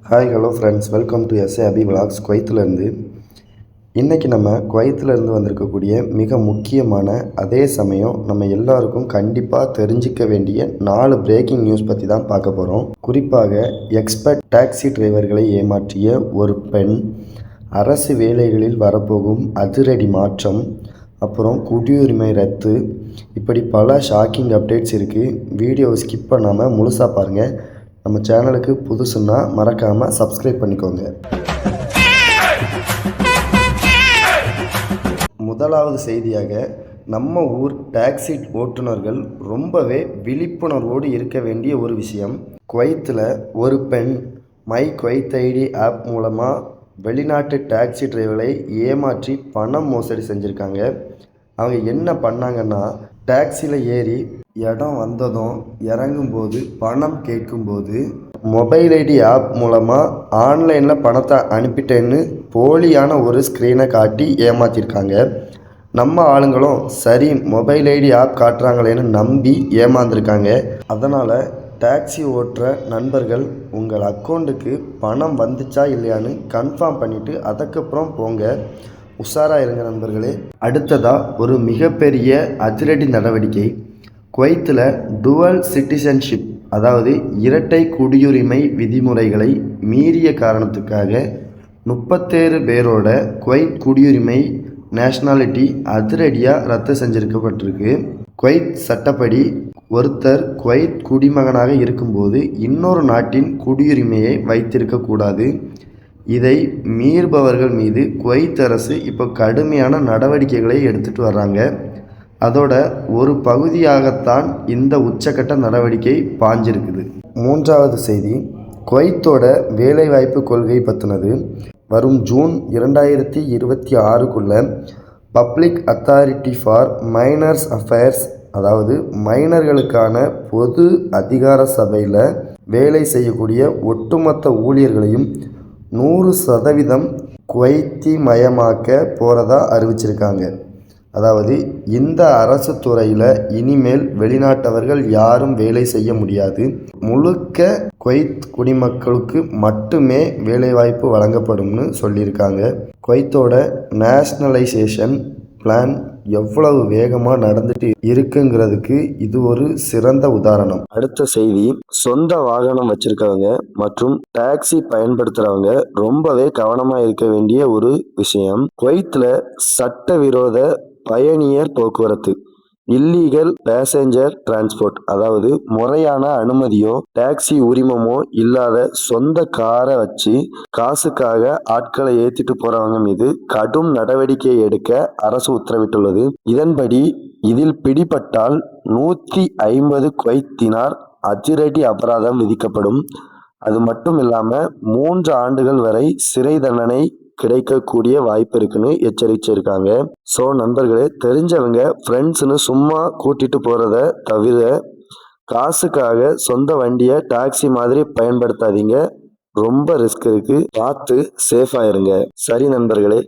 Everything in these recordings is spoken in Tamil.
Hi hello friends, welcome to SA Abhi vlogs குவைத்திலேருந்து. இன்றைக்கி நம்ம குவைத்திலேருந்து வந்திருக்கக்கூடிய மிக முக்கியமான, அதே சமயம் நம்ம எல்லாருக்கும் கண்டிப்பாக தெரிஞ்சிக்க வேண்டிய 4 பிரேக்கிங் நியூஸ் பற்றி தான் பார்க்க போகிறோம். குறிப்பாக எக்ஸ்பர்ட் டாக்ஸி டிரைவர்களை ஏமாற்றிய ஒரு பெண், அரசு வேலைகளில் வரப்போகும் அதிரடி மாற்றம், அப்புறம் குடியுரிமை ரத்து, இப்படி பல ஷாக்கிங் அப்டேட்ஸ் இருக்குது. வீடியோவை ஸ்கிப் பண்ணாமல் முழுசாக பாருங்கள். நம்ம சேனலுக்கு புதுசுன்னா மறக்காமல் சப்ஸ்கிரைப் பண்ணிக்கோங்க. முதலாவது செய்தியாக, நம்ம ஊர் டாக்ஸி ஓட்டுநர்கள் ரொம்பவே விழிப்புணர்வோடு இருக்க வேண்டிய ஒரு விஷயம். குவைத்தில் ஒரு பெண் மை குவைத் ஐடி ஆப் மூலமாக வெளிநாட்டு டாக்ஸி டிரைவரை ஏமாற்றி பணம் மோசடி செஞ்சுருக்காங்க. அவங்க என்ன பண்ணாங்கன்னா, டாக்ஸியில் ஏறி இடம் வந்ததும் இறங்கும்போது பணம் கேட்கும்போது மொபைல் ஐடி ஆப் மூலமாக ஆன்லைனில் பணத்தை அனுப்பிட்டேன்னு போலியான ஒரு ஸ்க்ரீனை காட்டி ஏமாற்றிருக்காங்க. நம்ம ஆளுங்களும் சரி மொபைல் ஐடி ஆப் காட்டுறாங்களேன்னு நம்பி ஏமாந்துருக்காங்க. அதனால் டாக்ஸி ஓட்டுற நண்பர்கள் உங்கள் அக்கௌண்ட்டுக்கு பணம் வந்துச்சா இல்லையான்னு கன்ஃபார்ம் பண்ணிவிட்டு அதுக்கப்புறம் போங்க. உஷாராக இருங்க நண்பர்களே. அடுத்ததாக ஒரு மிகப்பெரிய அதிரடி நடவடிக்கை. குவைத்தில் டுவல் சிட்டிசன்ஷிப், அதாவது இரட்டை குடியுரிமை விதிமுறைகளை மீறிய காரணத்துக்காக 37 பேரோட குவைத் குடியுரிமை நேஷ்னாலிட்டி அதிரடியாக ரத்து செஞ்சிருக்கப்பட்டிருக்கு. குவைத் சட்டப்படி ஒருத்தர் குவைத் குடிமகனாக இருக்கும்போது இன்னொரு நாட்டின் குடியுரிமையை வைத்திருக்கக்கூடாது. இதை மீறுபவர்கள் மீது குவைத் அரசு இப்போ கடுமையான நடவடிக்கைகளை எடுத்துகிட்டு வர்றாங்க. அதோட ஒரு பகுதியாகத்தான் இந்த உச்சக்கட்ட நடவடிக்கை பாஞ்சிருக்குது. மூன்றாவது செய்தி, குவைத்தோட வேலைவாய்ப்பு கொள்கை பற்றினது. வரும் ஜூன் 2026க்குள்ள public authority for minors affairs, அதாவது மைனர்களுக்கான பொது அதிகார சபையில் வேலை செய்யக்கூடிய ஒட்டுமொத்த ஊழியர்களையும் 100% குவைத்திமயமாக்க போகிறதா அறிவிச்சிருக்காங்க. அதாவது இந்த அரசு துறையில் இனிமேல் வெளிநாட்டவர்கள் யாரும் வேலை செய்ய முடியாது. முழுக்க குவைத் குடிமக்களுக்கு மட்டுமே வேலைவாய்ப்பு வழங்கப்படும்னு சொல்லியிருக்காங்க. குவைத்தோட நேஷ்னலைசேஷன் பிளான் எவ்வளவு வேகமாக நடந்துட்டு இருக்குங்கிறதுக்கு இது ஒரு சிறந்த உதாரணம். அடுத்த செய்தி, சொந்த வாகனம் வச்சிருக்கவங்க மற்றும் டாக்ஸி பயன்படுத்துறவங்க ரொம்பவே கவனமா இருக்க வேண்டிய ஒரு விஷயம். குவைத்தில் சட்டவிரோத பயணியர் போக்குவரத்து, இல்லீகல் பேசஞ்சர் டிரான்ஸ்போர்ட், அதாவது முறையான அனுமதியோ டாக்ஸி உரிமமோ இல்லாத சொந்த காரை வச்சு காசுக்காக ஆட்களை ஏற்றிட்டு போறவங்க மீது கடும் நடவடிக்கை எடுக்க அரசு உத்தரவிட்டுள்ளது. இதன்படி இதில் பிடிபட்டால் 150 குவைத் தினார் அதிரடி அபராதம் விதிக்கப்படும். அது மட்டும் இல்லாமல் 3 ஆண்டுகள் வரை சிறை தண்டனை கிடைக்கக்கூடிய வாய்ப்பு இருக்குன்னு எச்சரிச்சிருக்காங்க. ஸோ நண்பர்களே, தெரிஞ்சவங்க ஃப்ரெண்ட்ஸ்னு சும்மா கூட்டிட்டு போகிறத தவிர காசுக்காக சொந்த வண்டியை டாக்ஸி மாதிரி பயன்படுத்தாதீங்க. ரொம்ப ரிஸ்க் இருக்கு, பார்த்து சேஃபாக இருங்க. சரி நண்பர்களே,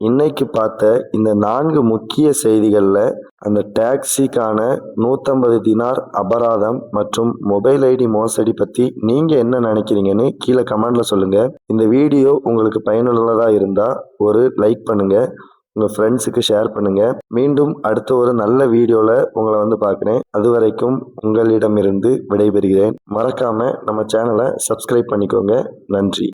இன்னைக்கு பார்த்த இந்த 4 முக்கிய செய்திகளில் அந்த டாக்ஸிக்கான 150 தினார் அபராதம் மற்றும் மொபைல் ஐடி மோசடி பற்றி நீங்கள் என்ன நினைக்கிறீங்கன்னு கீழே கமெண்டில் சொல்லுங்கள். இந்த வீடியோ உங்களுக்கு பயனுள்ளதாக இருந்தால் ஒரு லைக் பண்ணுங்கள், உங்கள் ஃப்ரெண்ட்ஸுக்கு ஷேர் பண்ணுங்கள். மீண்டும் அடுத்த ஒரு நல்ல வீடியோவில் உங்களை பார்க்குறேன். அது வரைக்கும் உங்களிடமிருந்து விடைபெறுகிறேன். மறக்காமல் நம்ம சேனலை சப்ஸ்கிரைப் பண்ணிக்கோங்க. நன்றி.